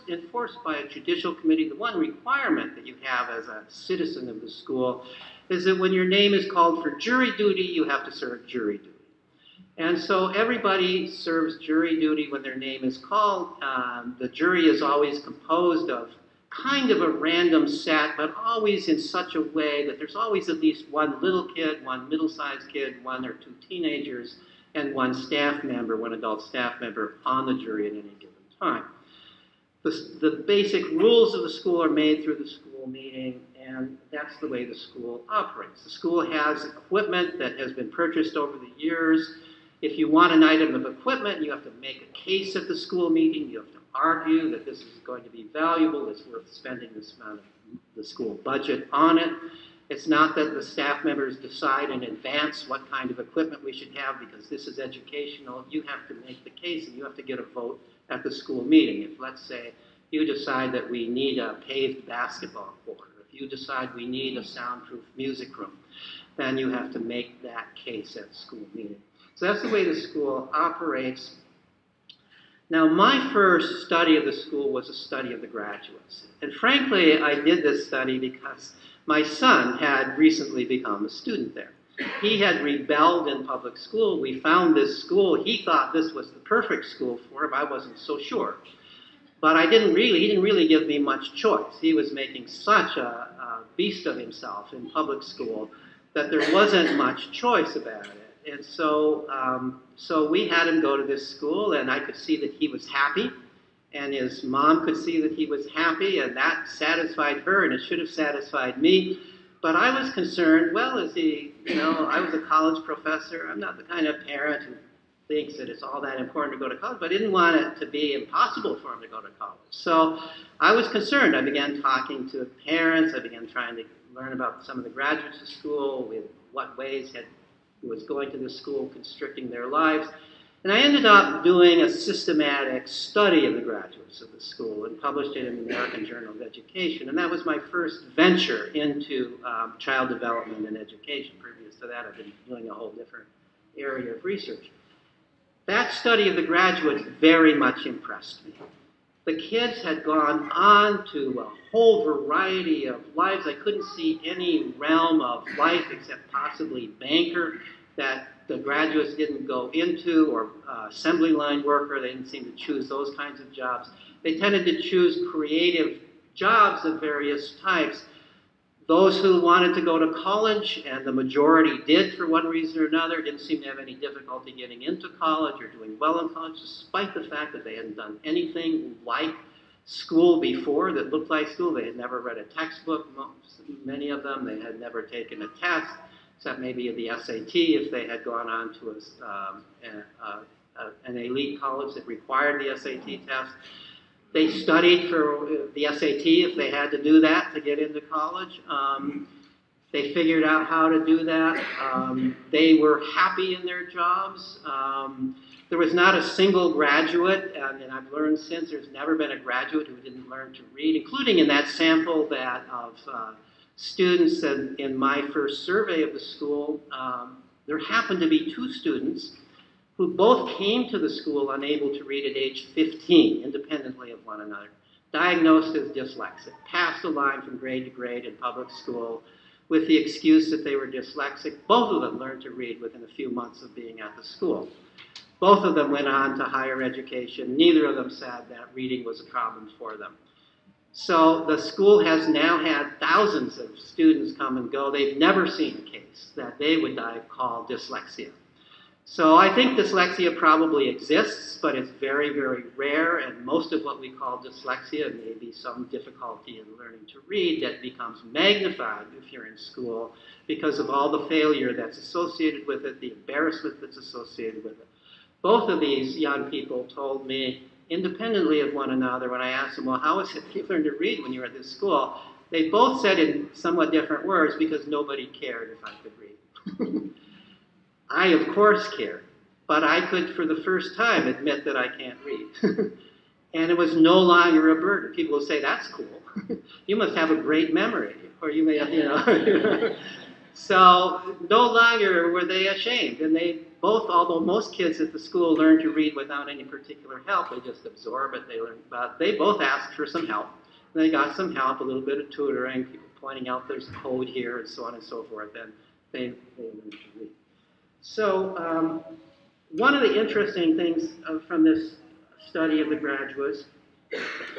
enforced by a judicial committee. The one requirement that you have as a citizen of the school is that when your name is called for jury duty, you have to serve jury duty. And so everybody serves jury duty when their name is called. The jury is always composed of kind of a random set, but always in such a way that there's always at least one little kid, one middle-sized kid, 1 or 2 teenagers, and 1 staff member, 1 adult staff member on the jury at any given time. The basic rules of the school are made through the school meeting, and that's the way the school operates. The school has equipment that has been purchased over the years. If you want an item of equipment, you have to make a case at the school meeting. You have to argue that this is going to be valuable. It's worth spending this amount of the school budget on it. It's not that the staff members decide in advance what kind of equipment we should have because this is educational. You have to make the case and you have to get a vote at the school meeting. If, let's say, you decide that we need a paved basketball court, or if you decide we need a soundproof music room, then you have to make that case at the school meeting. So that's the way the school operates. Now, my first study of the school was a study of the graduates. And frankly, I did this study because my son had recently become a student there. He had rebelled in public school. We found this school. He thought this was the perfect school for him. I wasn't so sure. But he didn't really give me much choice. He was making such a beast of himself in public school that there wasn't much choice about it. And so we had him go to this school, and I could see that he was happy, and his mom could see that he was happy, and that satisfied her, and it should have satisfied me. But I was concerned, well, I was a college professor. I'm not the kind of parent who thinks that it's all that important to go to college, but I didn't want it to be impossible for him to go to college. So I was concerned. I began talking to parents. I began trying to learn about some of the graduates of school, with what ways was going to the school constricting their lives. And I ended up doing a systematic study of the graduates of the school and published it in the American Journal of Education. And that was my first venture into child development and education. Previous to that, I've been doing a whole different area of research. That study of the graduates very much impressed me. The kids had gone on to a whole variety of lives. I couldn't see any realm of life except possibly banker that the graduates didn't go into, or assembly line worker. They didn't seem to choose those kinds of jobs. They tended to choose creative jobs of various types. Those who wanted to go to college, and the majority did for one reason or another, didn't seem to have any difficulty getting into college or doing well in college, despite the fact that they hadn't done anything like school before that looked like school. They had never read a textbook, many of them. They had never taken a test, except maybe the SAT if they had gone on to an elite college that required the SAT test. They studied for the SAT if they had to do that to get into college. They figured out how to do that. They were happy in their jobs. There was not a single graduate, and I've learned since there's never been a graduate who didn't learn to read, including in that sample that of students in my first survey of the school. There happened to be 2 students who both came to the school unable to read at age 15, independently of one another, diagnosed as dyslexic, passed a line from grade to grade in public school with the excuse that they were dyslexic. Both of them learned to read within a few months of being at the school. Both of them went on to higher education. Neither of them said that reading was a problem for them. So the school has now had thousands of students come and go. They've never seen a case that they would call dyslexia. So I think dyslexia probably exists, but it's very, very rare, and most of what we call dyslexia may be some difficulty in learning to read that becomes magnified if you're in school because of all the failure that's associated with it, the embarrassment that's associated with it. Both of these young people told me, independently of one another, when I asked them, well, how is it you learned to read when you were at this school? They both said in somewhat different words, because nobody cared if I could read. I, of course, cared, but I could, for the first time, admit that I can't read. And it was no longer a burden. People will say, that's cool. You must have a great memory, or you may have, So no longer were they ashamed. And they both, although most kids at the school learned to read without any particular help, they just absorb it, they learn about it. They both asked for some help. And they got some help, a little bit of tutoring, people pointing out there's code here, and so on and so forth. And they learned to read. So one of the interesting things from this study of the graduates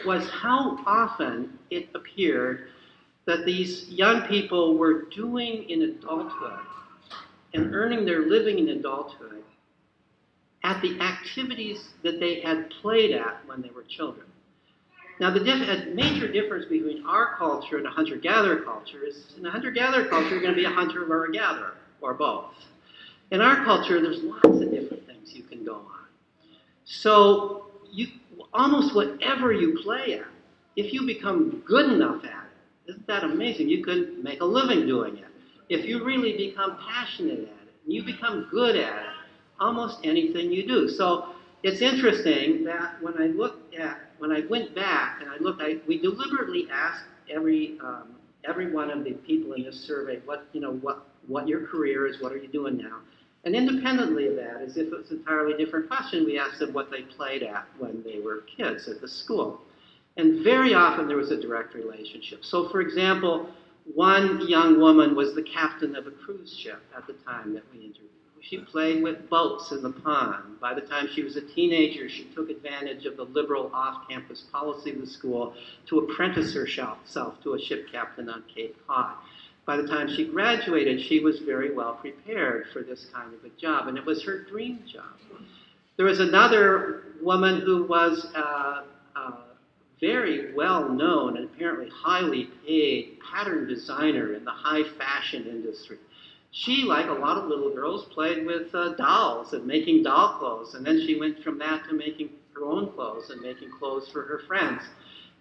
was how often it appeared that these young people were doing in adulthood and earning their living in adulthood at the activities that they had played at when they were children. Now, the major difference between our culture and a hunter-gatherer culture is in a hunter-gatherer culture, you're going to be a hunter or a gatherer, or both. In our culture, there's lots of different things you can go on. So almost whatever you play at, if you become good enough at it, isn't that amazing? You could make a living doing it. If you really become passionate at it, and you become good at it, almost anything you do. So it's interesting that when I went back and I looked, we deliberately asked every one of the people in this survey what your career is, what are you doing now? And independently of that, as if it's an entirely different question, we asked them what they played at when they were kids at the school. And very often there was a direct relationship. So, for example, one young woman was the captain of a cruise ship at the time that we interviewed. She played with boats in the pond. By the time she was a teenager, she took advantage of the liberal off-campus policy of the school to apprentice herself to a ship captain on Cape Cod. By the time she graduated, she was very well prepared for this kind of a job, and it was her dream job. There was another woman who was very well-known and apparently highly paid pattern designer in the high fashion industry. She, like a lot of little girls, played with dolls and making doll clothes, and then she went from that to making her own clothes and making clothes for her friends.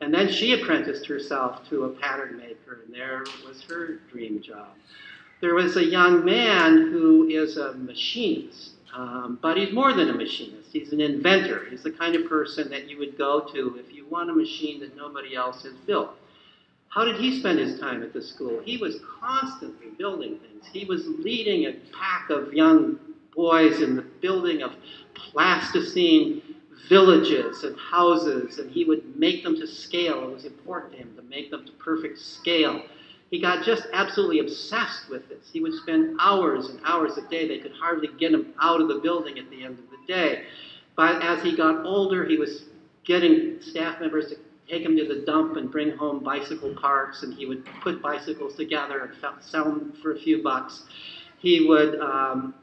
And then she apprenticed herself to a pattern maker, and there was her dream job. There was a young man who is a machinist, but he's more than a machinist. He's an inventor. He's the kind of person that you would go to if you want a machine that nobody else has built. How did he spend his time at the school? He was constantly building things. He was leading a pack of young boys in the building of plasticine villages and houses, and he would make them to scale. It was important to him to make them to perfect scale. He got just absolutely obsessed with this. He would spend hours and hours a day. They could hardly get him out of the building at the end of the day. But as he got older, he was getting staff members to take him to the dump and bring home bicycle parts, and he would put bicycles together and sell them for a few bucks. He would, on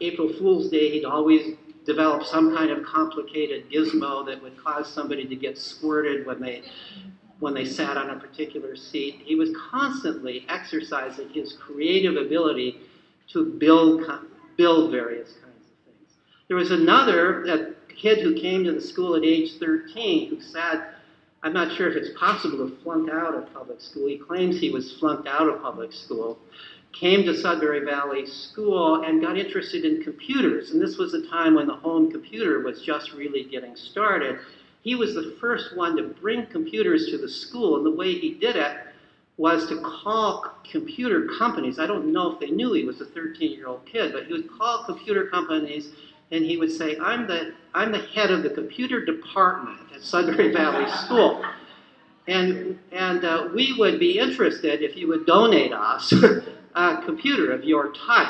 April Fool's Day, he'd always develop some kind of complicated gizmo that would cause somebody to get squirted when they sat on a particular seat. He was constantly exercising his creative ability to build various kinds of things. There was a kid who came to the school at age 13 who said, I'm not sure if it's possible to flunk out of public school. He claims he was flunked out of public school, came to Sudbury Valley School and got interested in computers. And this was a time when the home computer was just really getting started. He was the first one to bring computers to the school, and the way he did it was to call computer companies. I don't know if they knew he was a 13-year-old kid, but he would call computer companies and he would say, I'm the head of the computer department at Sudbury Valley School. And we would be interested if you would donate us a computer of your type.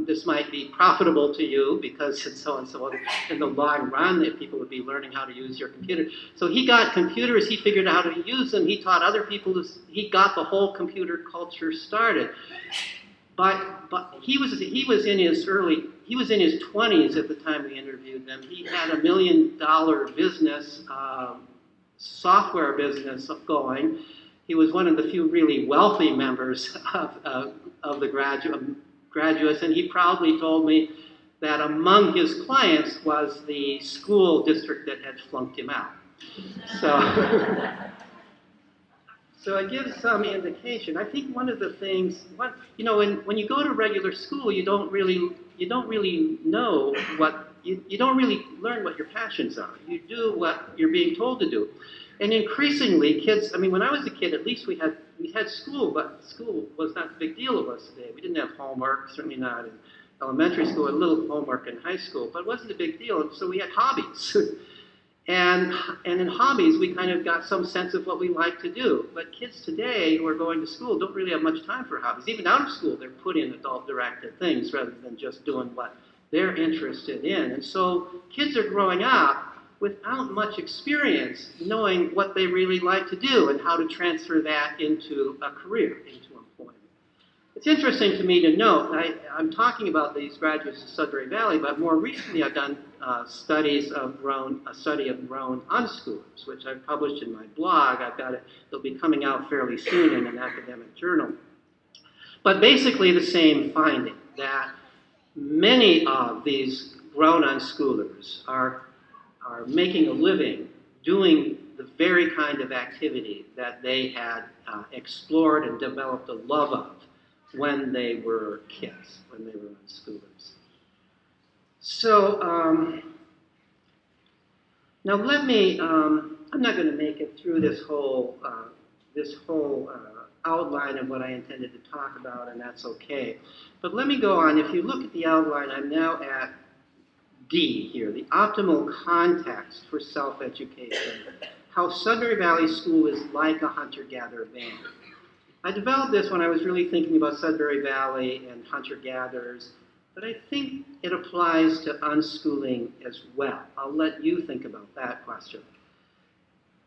This might be profitable to you because it's so and so in the long run that people would be learning how to use your computer. So he got computers, he figured out how to use them, he taught other people, he got the whole computer culture started. But he was in his 20s at the time we interviewed him. He had $1 million business, software business going. He was one of the few really wealthy members of the graduates, and he proudly told me that among his clients was the school district that had flunked him out. So it gives some indication. I think one of the things, when you go to regular school, you don't really know you don't really learn what your passions are. You do what you're being told to do. And increasingly, kids, when I was a kid, at least we had school, but school was not a big deal to us today. We didn't have homework, certainly not in elementary school, a little homework in high school, but it wasn't a big deal. And so we had hobbies. And in hobbies, we kind of got some sense of what we like to do. But kids today who are going to school don't really have much time for hobbies. Even out of school, they're put in adult-directed things rather than just doing what they're interested in. And so kids are growing up without much experience knowing what they really like to do and how to transfer that into a career, into employment. It's interesting to me to note, I'm talking about these graduates of Sudbury Valley, but more recently I've done a study of grown Unschoolers, which I've published in my blog. It'll be coming out fairly soon in an academic journal. But basically the same finding, that many of these grown Unschoolers are making a living doing the very kind of activity that they had explored and developed a love of when they were kids, when they were Unschoolers. So now let me, I'm not going to make it through this whole outline of what I intended to talk about, and that's okay. But let me go on. If you look at the outline, I'm now at D here, the optimal context for self-education, how Sudbury Valley School is like a hunter-gatherer band. I developed this when I was really thinking about Sudbury Valley and hunter-gatherers, but I think it applies to unschooling as well. I'll let you think about that question.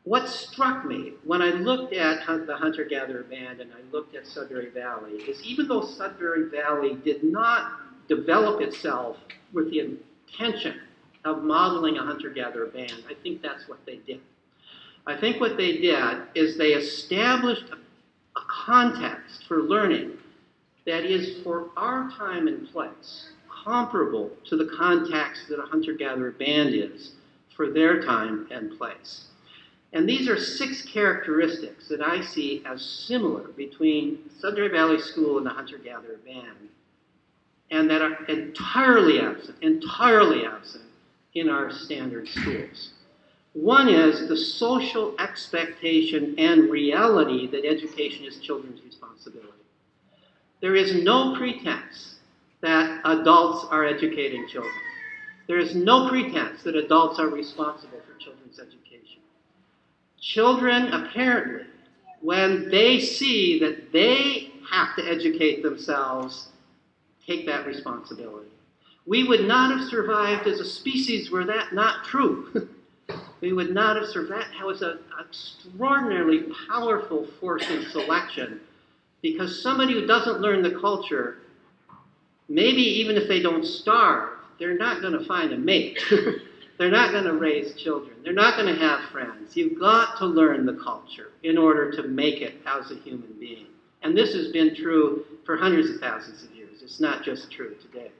What struck me when I looked at the hunter-gatherer band and I looked at Sudbury Valley is even though Sudbury Valley did not develop itself with the intention of modeling a hunter-gatherer band, I think that's what they did. I think what they did is they established a context for learning that is, for our time and place, comparable to the context that a hunter-gatherer band is for their time and place. And these are 6 characteristics that I see as similar between Sudbury Valley School and the hunter-gatherer band, and that are entirely absent in our standard schools. One is the social expectation and reality that education is children's responsibility. There is no pretense that adults are educating children. There is no pretense that adults are responsible for children's education. Children, apparently, when they see that they have to educate themselves, take that responsibility. We would not have survived as a species were that not true. We would not have survived. That was an extraordinarily powerful force in selection, because somebody who doesn't learn the culture, maybe even if they don't starve, they're not going to find a mate. They're not going to raise children. They're not going to have friends. You've got to learn the culture in order to make it as a human being. And this has been true for hundreds of thousands of years. It's not just true today.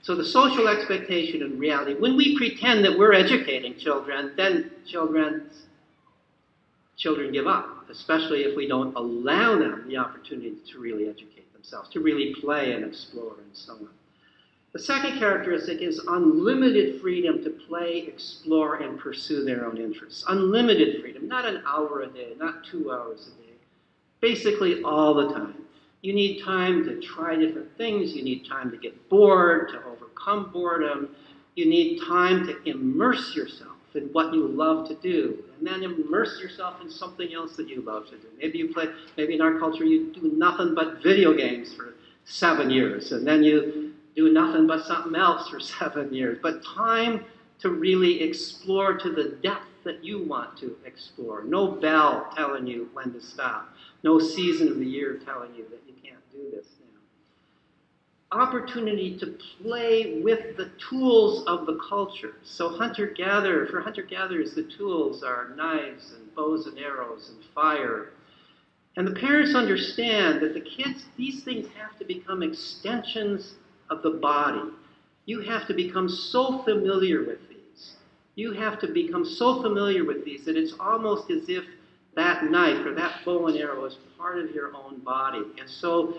So the social expectation and reality, when we pretend that we're educating children, then children give up, especially if we don't allow them the opportunity to really educate themselves, to really play and explore and so on. The second characteristic is unlimited freedom to play, explore, and pursue their own interests. Unlimited freedom, not an hour a day, not 2 hours a day, basically all the time. You need time to try different things. You need time to get bored, to overcome boredom. You need time to immerse yourself in what you love to do, and then immerse yourself in something else that you love to do. Maybe in our culture you do nothing but video games for 7 years, and then you do nothing but something else for 7 years. But time to really explore to the depth that you want to explore. No bell telling you when to stop. No season of the year telling you that you can't do this now. Opportunity to play with the tools of the culture. So for hunter-gatherers, the tools are knives and bows and arrows and fire. And the parents understand that the kids, these things have to become extensions of the body. You have to become so familiar with these. You have to become so familiar with these that it's almost as if that knife or that bow and arrow is part of your own body. And so,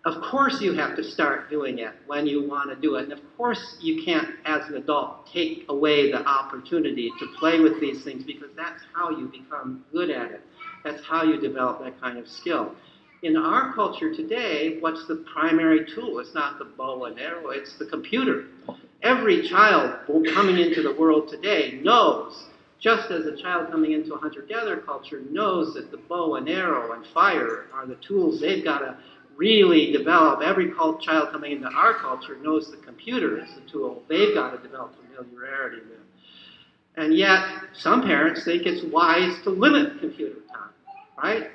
of course, you have to start doing it when you want to do it. And of course, you can't, as an adult, take away the opportunity to play with these things, because that's how you become good at it. That's how you develop that kind of skill. In our culture today, what's the primary tool? It's not the bow and arrow, it's the computer. Every child coming into the world today knows, just as a child coming into a hunter-gatherer culture knows that the bow and arrow and fire are the tools they've got to really develop. Every child coming into our culture knows the computer is the tool they've got to develop familiarity with. And yet, some parents think it's wise to limit computer time, right?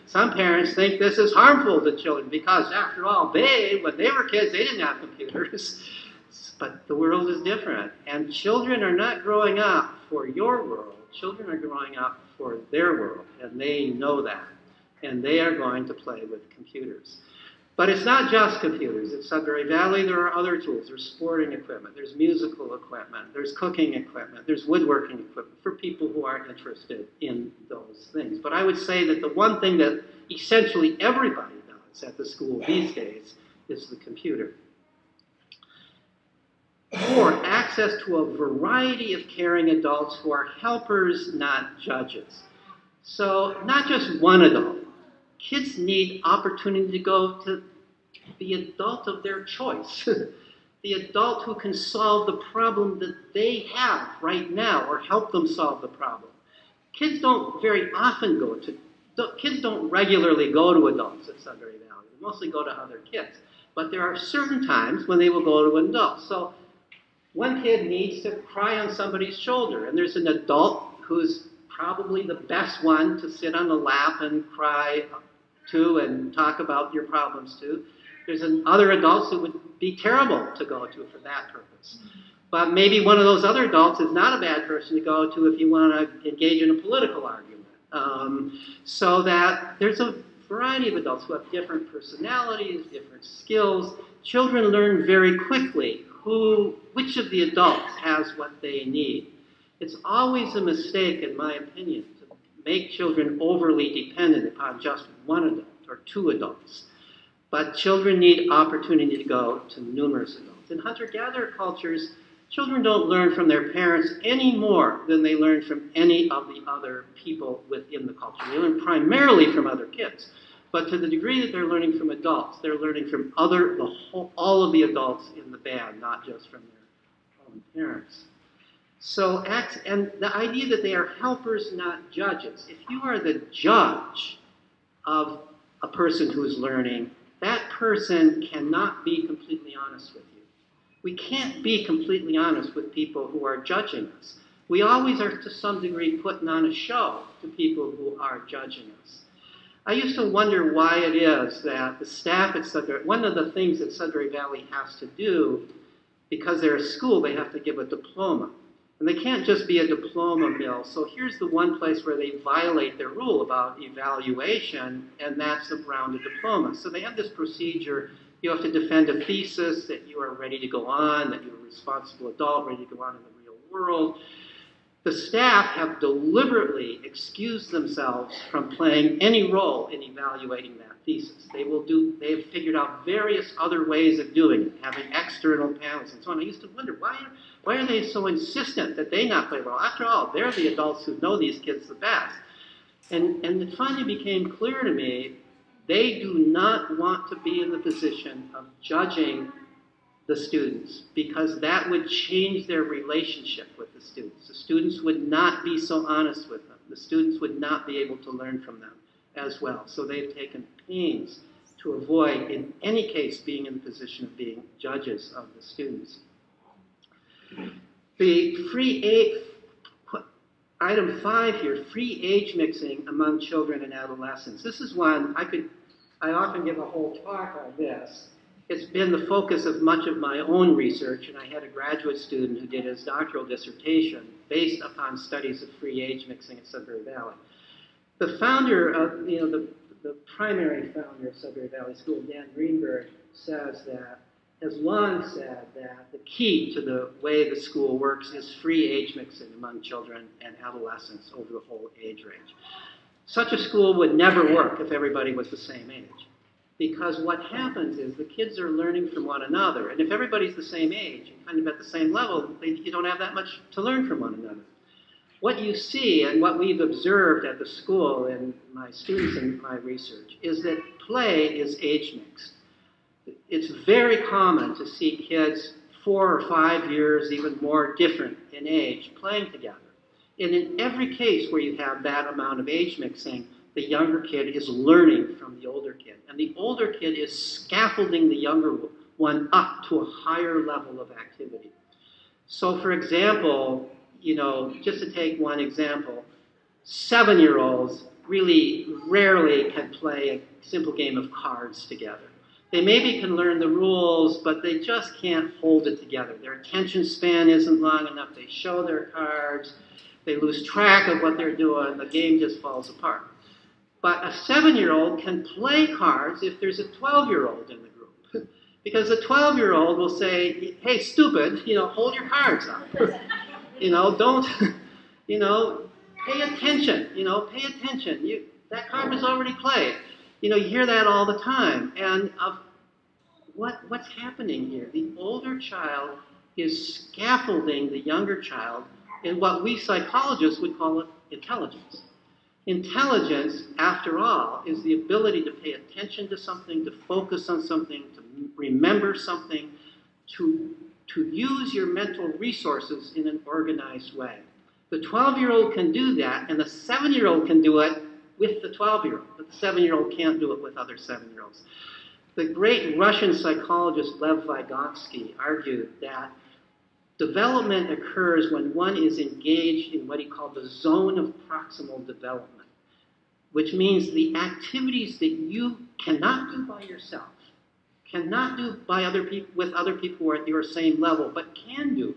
Some parents think this is harmful to children because, after all, when they were kids, they didn't have computers. But the world is different. And children are not growing up for your world. Children are growing up for their world, and they know that. And they are going to play with computers. But it's not just computers. At Sudbury Valley, there are other tools. There's sporting equipment. There's musical equipment. There's cooking equipment. There's woodworking equipment for people who aren't interested in those things. But I would say that the one thing that essentially everybody does at the school these days is the computer. 4, access to a variety of caring adults who are helpers, not judges. So not just one adult. Kids need opportunity to go to the adult of their choice, the adult who can solve the problem that they have right now or help them solve the problem. Kids don't very often kids don't regularly go to adults at Sudbury Valley. They mostly go to other kids. But there are certain times when they will go to an adult. So one kid needs to cry on somebody's shoulder, and there's an adult who's probably the best one to sit on the lap and cry to and talk about your problems to. There's other adults who would be terrible to go to for that purpose. But maybe one of those other adults is not a bad person to go to if you want to engage in a political argument. So that there's a variety of adults who have different personalities, different skills. Children learn very quickly which of the adults has what they need. It's always a mistake, in my opinion, to make children overly dependent upon just one adult or 2 adults. But children need opportunity to go to numerous adults. In hunter-gatherer cultures, children don't learn from their parents any more than they learn from any of the other people within the culture. They learn primarily from other kids. But to the degree that they're learning from adults, they're learning from all of the adults in the band, not just from their own parents. So, and the idea that they are helpers, not judges. If you are the judge of a person who's learning, that person cannot be completely honest with you. We can't be completely honest with people who are judging us. We always are, to some degree, putting on a show to people who are judging us. I used to wonder why it is that the staff at Sudbury, one of the things that Sudbury Valley has to do, because they're a school, they have to give a diploma. And they can't just be a diploma mill. So here's the one place where they violate their rule about evaluation, and that's around a diploma. So they have this procedure. You have to defend a thesis that you are ready to go on, that you're a responsible adult, ready to go on in the real world. The staff have deliberately excused themselves from playing any role in evaluating that thesis. They've figured out various other ways of doing it, having external panels and so on. I used to wonder, why are they so insistent that they not play a role? After all, they're the adults who know these kids the best. And it finally became clear to me, they do not want to be in the position of judging the students, because that would change their relationship with the students. The students would not be so honest with them. The students would not be able to learn from them as well. So they've taken pains to avoid, in any case, being in the position of being judges of the students. The item 5 here, free age mixing among children and adolescents. This is one I often give a whole talk on this. It's been the focus of much of my own research, and I had a graduate student who did his doctoral dissertation based upon studies of free age mixing at Sudbury Valley. The founder of, the primary founder of Sudbury Valley School, Dan Greenberg, has long said that the key to the way the school works is free age mixing among children and adolescents over the whole age range. Such a school would never work if everybody was the same age. Because what happens is the kids are learning from one another. And if everybody's the same age and kind of at the same level, you don't have that much to learn from one another. What you see and what we've observed at the school and my students in my research is that play is age mixed. It's very common to see kids 4 or 5 years, even more different in age, playing together. And in every case where you have that amount of age mixing, the younger kid is learning from the older kid. And the older kid is scaffolding the younger one up to a higher level of activity. So for example, just to take one example, 7-year-olds really rarely can play a simple game of cards together. They maybe can learn the rules, but they just can't hold it together. Their attention span isn't long enough. They show their cards. They lose track of what they're doing. The game just falls apart. But a 7-year-old can play cards if there's a 12-year-old in the group. Because the 12-year-old will say, hey, stupid, hold your cards up. Don't, pay attention, pay attention. That card was already played. You hear that all the time. And what's happening here? The older child is scaffolding the younger child in what we psychologists would call it intelligence. Intelligence, after all, is the ability to pay attention to something, to focus on something, to remember something, to use your mental resources in an organized way. The 12-year-old can do that, and the 7-year-old can do it with the 12-year-old, but the 7-year-old can't do it with other 7-year-olds. The great Russian psychologist Lev Vygotsky argued that development occurs when one is engaged in what he called the zone of proximal development, which means the activities that you cannot do by yourself, cannot do by other people with other people who are at your same level, but can do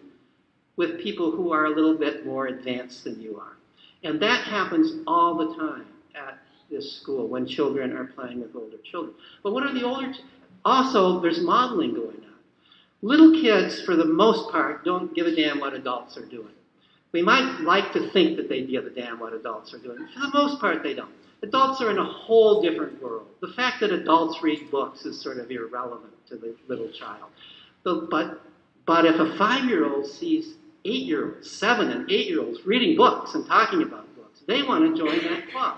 with people who are a little bit more advanced than you are. And that happens all the time at this school when children are playing with older children. But what are the older... Also, there's modeling going on. Little kids, for the most part, don't give a damn what adults are doing. We might like to think that they give a damn what adults are doing. For the most part, they don't. Adults are in a whole different world. The fact that adults read books is sort of irrelevant to the little child. But if a 5-year-old sees 8-year-olds, 7 and 8-year-olds reading books and talking about books, they want to join that club.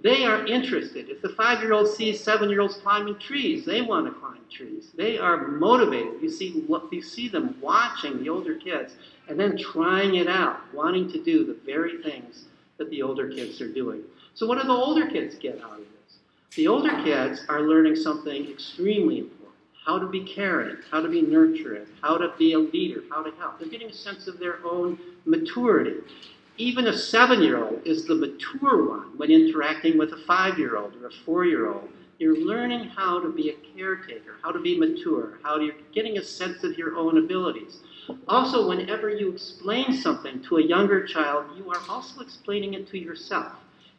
They are interested. If the 5-year-old sees 7-year-olds climbing trees, they want to climb trees. They are motivated. You see them watching the older kids and then trying it out, wanting to do the very things that the older kids are doing. So what do the older kids get out of this? The older kids are learning something extremely important. How to be caring, how to be nurturing, how to be a leader, how to help. They're getting a sense of their own maturity. even a 7-year-old is the mature one when interacting with a 5-year-old or a 4-year-old. You're learning how to be a caretaker, how to be mature, how you're getting a sense of your own abilities. Also, whenever you explain something to a younger child, you are also explaining it to yourself.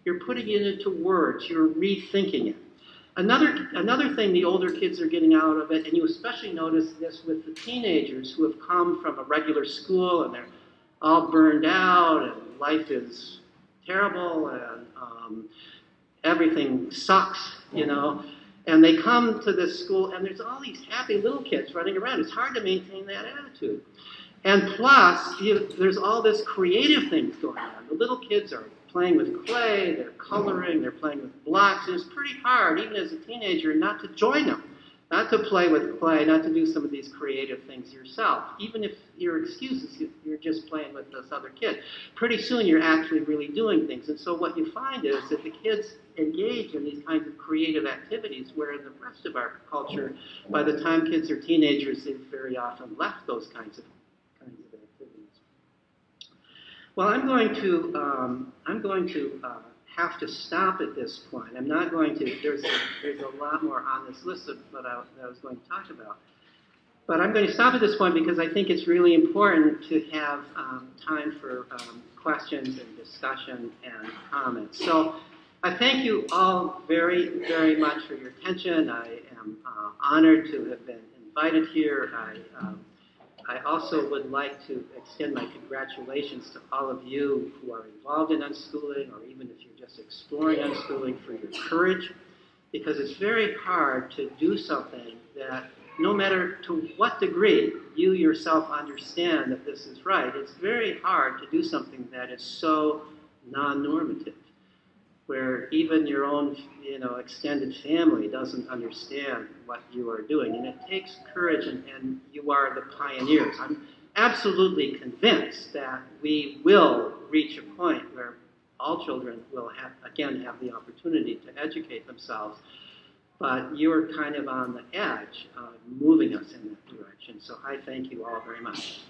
You're putting it into words. You're rethinking it. Another thing the older kids are getting out of it, and you especially notice this with the teenagers who have come from a regular school and they're all burned out and life is terrible and everything sucks, you know. And they come to this school and there's all these happy little kids running around. It's hard to maintain that attitude. And plus, there's all this creative things going on. The little kids are playing with clay, they're coloring, they're playing with blocks. And it's pretty hard, even as a teenager, not to join them, not to play with clay, not to do some of these creative things yourself. Even if your excuse is you're just playing with this other kid. Pretty soon you're actually really doing things. And so what you find is that the kids engage in these kinds of creative activities, where in the rest of our culture, by the time kids are teenagers, they've very often left those kinds of activities. Well, I'm going to have to stop at this point. I'm not going to. There's a lot more on this list of what I was going to talk about. But I'm going to stop at this point because I think it's really important to have time for questions and discussion and comments. So I thank you all very, very much for your attention. I am honored to have been invited here. I also would like to extend my congratulations to all of you who are involved in unschooling, or even if you're just exploring unschooling, for your courage, because it's very hard to do something that, no matter to what degree you yourself understand that this is right, it's very hard to do something that is so non-normative, where even your own, extended family doesn't understand what you are doing. And it takes courage, and you are the pioneers. I'm absolutely convinced that we will reach a point where all children will have the opportunity to educate themselves. But you're kind of on the edge of moving us in that direction. So I thank you all very much.